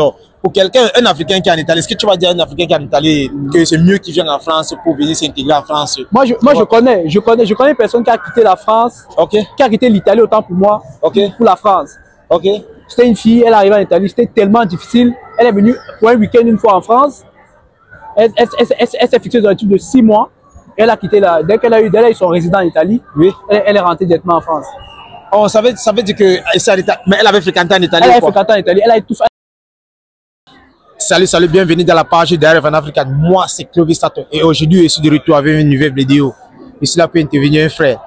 Alors, pour quelqu'un, un Africain qui est en Italie, est-ce que tu vas dire à un Africain qui est en Italie que c'est mieux qu'il vienne en France pour venir s'intégrer en France? Je connais une personne qui a quitté la France, qui a quitté l'Italie autant pour moi, pour la France. C'était une fille, elle est arrivée en Italie, c'était tellement difficile. Elle est venue pour un week-end une fois en France. Elle s'est fixée dans un truc de 6 mois. Elle a quitté dès qu'elle a eu son résident en Italie, elle est rentrée directement en France. Oh, ça veut dire que mais elle avait fréquenté en Italie. Elle avait fréquenté en Italie, elle a tout fait. Salut, bienvenue dans la page d'Arrive en Afrique. Moi, c'est Clovis Tato. Et aujourd'hui, je suis de retour avec une nouvelle vidéo. Ici, là, peut intervenir un frère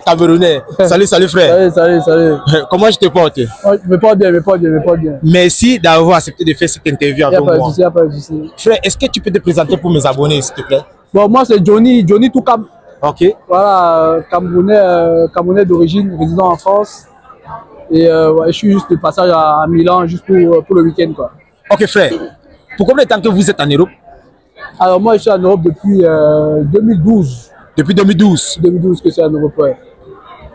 camerounais. Salut frère. Salut. Comment je te porte? Je me porte bien. Merci d'avoir accepté de faire cette interview avec moi. Il n'y a pas de souci. Frère, est-ce que tu peux te présenter pour mes abonnés, s'il te plaît? Bon, moi, c'est Johnny Toukam. Voilà, Camerounais d'origine, résident en France. Et je suis juste de passage à Milan, juste pour le week-end, quoi. Ok frère, pour combien de temps que vous êtes en Europe? Alors moi je suis en Europe depuis 2012. Depuis 2012? 2012 que je suis en Europe, ouais.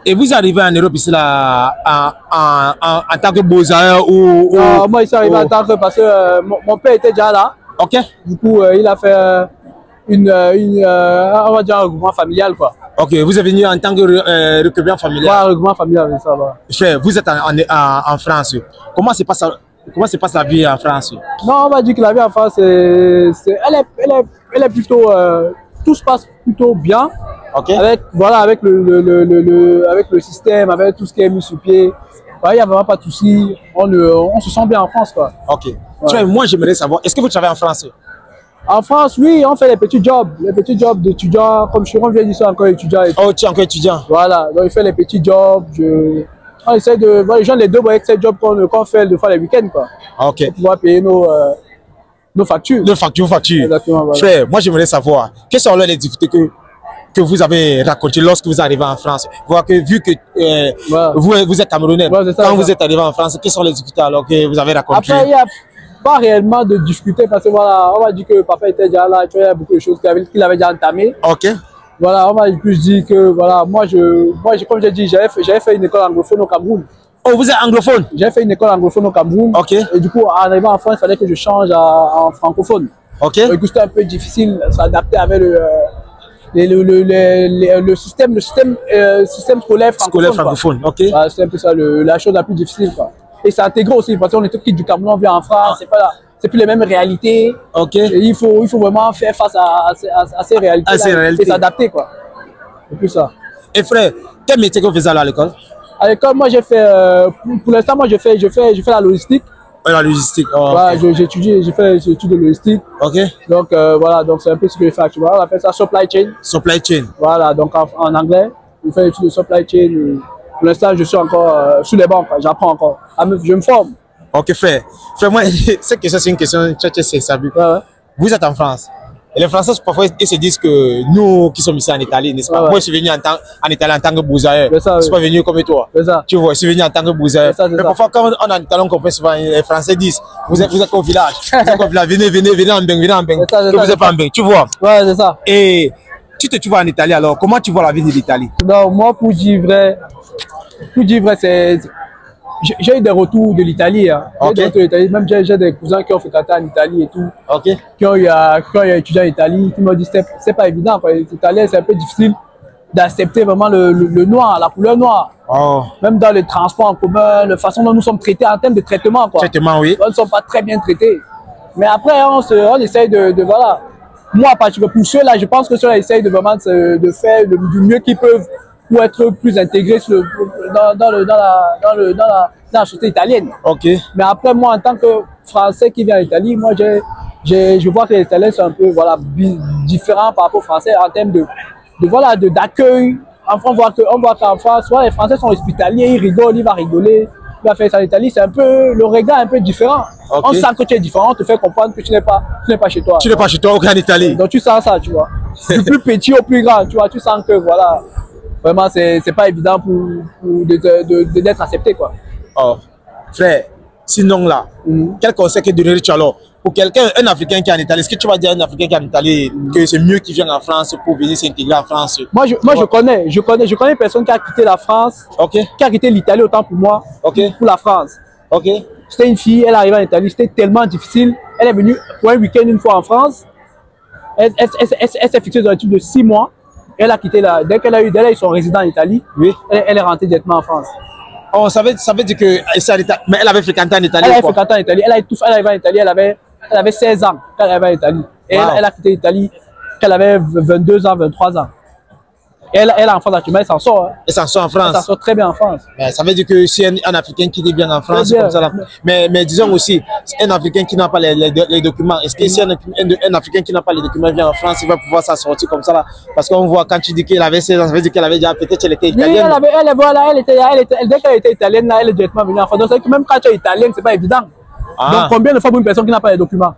Et vous arrivez en Europe ici là en tant que beaux-arts ou moi je suis arrivé en tant que parce que mon père était déjà là. Du coup il a fait on va dire un regroupement familial, quoi. Vous êtes venu en tant que regroupement familial? Ouais, regroupement familial, ça va. Frère, vous êtes en France. Comment se passe la vie en France? Non, on va dire que la vie en France, elle est plutôt, tout se passe plutôt bien. Avec le système, avec tout ce qui est mis sur pied. Il n'y a vraiment pas de soucis. On se sent bien en France, quoi. Ouais. Moi, j'aimerais savoir, est-ce que vous travaillez en France? En France, oui, on fait les petits jobs d'étudiants. Comme je viens d'ici encore étudiant. Oh, tu es encore étudiant? Voilà, donc il fait les petits jobs. On essaie de voir les gens, les deux, avec ces jobs qu'on fait de faire les week-ends, quoi. Pour pouvoir payer nos factures. Nos factures. Exactement, voilà. Frère, moi j'aimerais savoir, quelles sont les difficultés que vous avez rencontrées lorsque vous arrivez en France? Vu que vous êtes Camerounais, quand vous êtes arrivé en France, quelles sont les difficultés alors que vous avez rencontrées? Après, il n'y a pas réellement de difficultés parce que voilà, on va dire que papa était déjà là, il y a beaucoup de choses qu'il avait déjà entamées. Voilà, on va plus dire que voilà, moi comme j'ai dit, j'avais fait une école anglophone au Cameroun. Oh, vous êtes anglophone? J'ai fait une école anglophone au Cameroun. Et du coup, en arrivant en France, il fallait que je change en francophone. Donc, c'était un peu difficile de s'adapter avec le système scolaire francophone. Voilà, c'est un peu ça la chose la plus difficile, quoi. Et c'est intégré aussi, parce qu'on est tout petit du Cameroun, on vient en France, c'est plus les mêmes réalités. Et il faut vraiment faire face à ces réalités et s'adapter, quoi. C'est plus ça. Et frère, quel métier que vous faisiez à l'école? À l'école, moi j'ai fait, pour l'instant, moi je fais la logistique. La logistique. Voilà, j'ai fait des études de logistique. Donc voilà, donc c'est un peu ce que je fais actuellement. On appelle ça supply chain. Supply chain. Voilà, donc en anglais, je fais des études de supply chain. Pour l'instant, je suis encore sous les bancs, j'apprends encore. Je me forme. Frère. Frère, moi, cette question, c'est une question, c'est ça. Vous êtes en France. Et les Français, parfois, ils se disent que nous qui sommes ici en Italie, n'est-ce pas? Moi, je suis venu en Italie en tant que bousailleur. Je ne suis pas venu comme toi. Tu vois, je suis venu en tant que bousailleur. Mais parfois, quand on est en Italie, on comprend souvent, les Français disent, vous êtes au village. Venez en Beng. Vous n'êtes pas en Beng, tu vois? Ouais, c'est ça. Et tu vas en Italie, alors, comment tu vois la vie de l'Italie? Non, moi, pour dire vrai, c'est... J'ai eu des retours de l'Italie. Même j'ai des cousins qui ont fréquenté en Italie et tout. Qui ont étudié en Italie, qui m'ont dit que c'est pas évident. L'Italien, c'est un peu difficile d'accepter vraiment le noir, la couleur noire. Même dans les transports en commun, la façon dont nous sommes traités en termes de traitement. Traitement, oui. Nous ne sommes pas très bien traités. Mais après, on essaye de voilà. Moi, particulièrement pour ceux-là, je pense que ceux-là essayent vraiment de faire du mieux qu'ils peuvent pour être plus intégrés dans la société italienne. Mais après, moi, en tant que Français qui vient en Italie, moi, je vois que les Italiens sont un peu différents par rapport aux Français en termes d'accueil. Enfin, on voit qu'en France, les Français sont hospitaliers, ils rigolent, ils vont rigoler. Il va faire ça en Italie, c'est un peu, le regard est un peu différent. On sent que tu es différent, on te fait comprendre que tu n'es pas chez toi. Tu n'es pas chez toi, en Italie. Donc tu sens ça, tu vois. Du plus petit au plus grand, tu vois, tu sens que voilà, vraiment c'est pas évident d'être accepté, quoi. Frère, sinon là, quel conseil que donnerais-tu alors pour quelqu'un, un Africain qui est en Italie? Est-ce que tu vas dire à un Africain qui est en Italie que c'est mieux qu'il vienne en France pour venir s'intégrer en France? Moi je connais une personne qui a quitté la France, qui a quitté l'Italie autant pour moi, pour la France. C'était une fille, elle arrivait en Italie, c'était tellement difficile. Elle est venue pour un week-end une fois en France. Elle s'est fixée dans un type de 6 mois. Elle a quitté là. Dès qu'elle a eu son résident en Italie, oui. Elle est rentrée directement en France. Oh, ça veut dire que mais elle avait fréquenté en Italie. Elle avait fréquenté en Italie. Elle arrivée en Italie, elle avait 16 ans quand elle arrivait en Italie. Et wow. Elle a quitté l'Italie quand elle avait 22 ans, 23 ans. Et elle est en France actuellement, elle s'en sort. Hein. Elle s'en sort en France. Elle s'en sort très bien en France. Mais ça veut dire que si un Africain qui est bien en France, c'est comme ça là. Mais disons aussi, un Africain qui n'a pas les documents, est-ce que si un Africain qui n'a pas les documents vient en France, il va pouvoir s'en sortir comme ça là? Parce qu'on voit quand tu dis qu'elle avait 16 ans, ça veut dire qu'elle avait déjà, peut-être qu'elle était italienne. Oui, dès qu'elle était italienne, là, elle est directement venue en France. Donc c'est que même quand tu es italienne, c'est pas évident. Ah. Donc combien de fois pour une personne qui n'a pas les documents?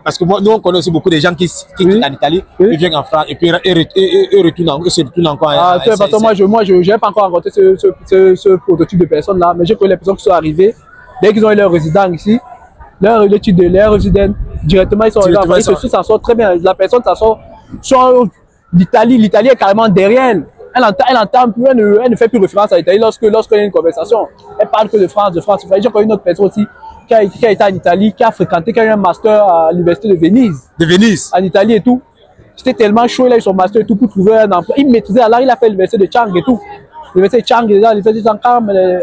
Parce que nous on connaît aussi beaucoup de gens qui quittent en Italie, ils viennent en France et puis ils retournent encore. Ah, parce que moi je n'ai pas encore rencontré ce prototype de personnes là, mais je connais les personnes qui sont arrivées, dès qu'ils ont eu leur résident ici, leur titre de leur résident, directement ils sont arrivés en France, ils s'en sortent très bien. La personne s'en sort, l'Italie est carrément derrière elle. Elle ne fait plus référence à l'Italie lorsqu'il y a une conversation. Elle parle que de France. J'ai connu une autre personne aussi qui a été en Italie, qui a fréquenté, qui a eu un master à l'université de Venise. De Venise? En Italie et tout. C'était tellement chaud, il a eu son master et tout pour trouver un emploi. Il maîtrisait la langue, il a fait l'université de Chang et tout. L'université de Chang, l'université de Chang,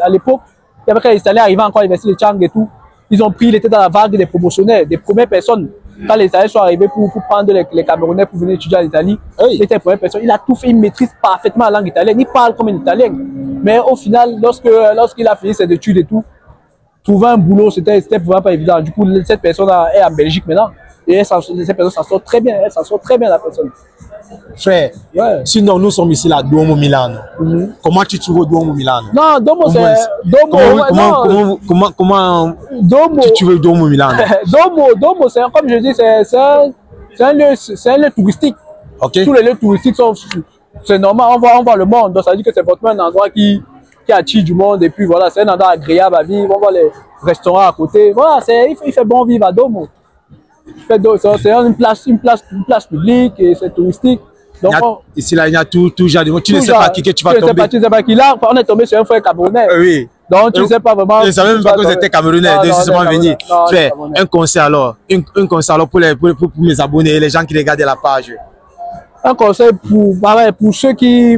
à l'époque, il y avait quand les Italiens arrivaient encore à l'université de Chang et tout. Ils ont pris, il était dans la vague des promotionnaires, des premières personnes. Quand les Italiens sont arrivés pour prendre les Camerounais pour venir étudier en Italie, il était la première personne. Il a tout fait, il maîtrise parfaitement la langue italienne. Il parle comme un Italien. Mais au final, lorsqu'il a fini ses études et tout, trouver un boulot, c'était vraiment pas évident. Du coup, cette personne est en Belgique maintenant. Et cette personne s'en sort très bien. Elle s'en sort très bien, la personne. Frère, sinon nous sommes ici à Duomo Milano. Comment tu trouves Duomo Milano? Non, Duomo c'est... Comment tu trouves Duomo Milano? Duomo, c'est comme je dis, c'est un lieu touristique. Okay. Tous les lieux touristiques sont... C'est normal, on voit le monde. Donc ça veut dire que c'est vraiment un endroit qui attire du monde. Et puis voilà, c'est un endroit agréable à vivre. On voit les restaurants à côté. Voilà, il fait bon vivre à Duomo. C'est une place publique et c'est touristique. Donc, ici, là, il y a tout genre de monde. Tu ne sais pas qui que tu vas tomber. Tu ne sais pas qui. Là, on est tombé sur un frère camerounais. Oui. Donc, tu ne sais pas vraiment. Je ne savais même pas que c'était camerounais. Décidément venir faire un concert alors. Un concert alors pour mes abonnés et les gens qui regardent la page. Un conseil pour ceux qui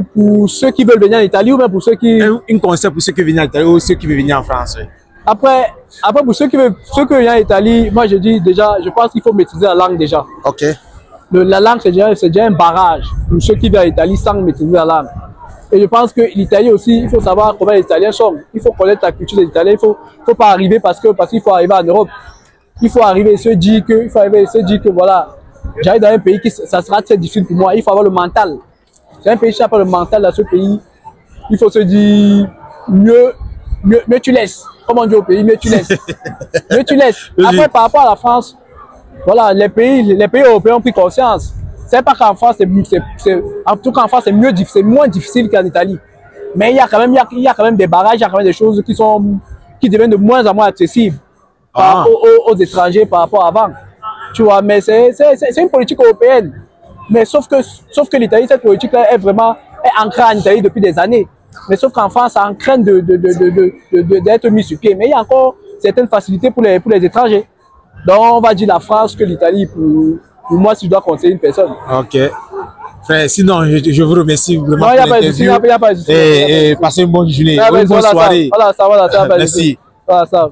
veulent venir en Italie ou même pour ceux qui... Un conseil pour ceux qui veulent venir en Italie ou ceux qui veulent venir en France. Après pour ceux qui veulent venir en Italie, moi je dis déjà, je pense qu'il faut maîtriser la langue déjà. Ok. La langue c'est déjà un barrage pour ceux qui viennent en Italie sans maîtriser la langue. Et je pense que l'Italie aussi, il faut savoir comment les Italiens sont. Il faut connaître la culture des Italiens. Il faut pas arriver parce qu'il faut arriver en Europe. Il faut arriver et se dire que voilà, j'arrive dans un pays qui ça sera très difficile pour moi. Il faut avoir le mental. C'est un pays qui n'a pas le mental dans ce pays. Il faut se dire mieux tu laisses. Comme on dit au pays, mieux tu laisses. Mieux tu laisses. Après, par rapport à la France, voilà, les pays européens ont pris conscience. C'est pas qu'en France, en tout cas en France, c'est moins difficile qu'en Italie. Mais il y a quand même des barrages, il y a quand même des choses qui deviennent de moins en moins accessibles aux étrangers par rapport à avant. Tu vois, mais c'est une politique européenne. Mais sauf que l'Italie, cette politique-là est ancrée en Italie depuis des années. Mais sauf qu'en France, ça en craint d'être mis sur pied. Mais il y a encore certaines facilités pour les étrangers. Donc on va dire la France que l'Italie, pour moi, si je dois conseiller une personne. Ok. Frère, sinon, je vous remercie vraiment pour l'interview. Il n'y a pas de souci. Et passez une bonne journée, une bonne soirée. Voilà, ça. Merci. Voilà, ça.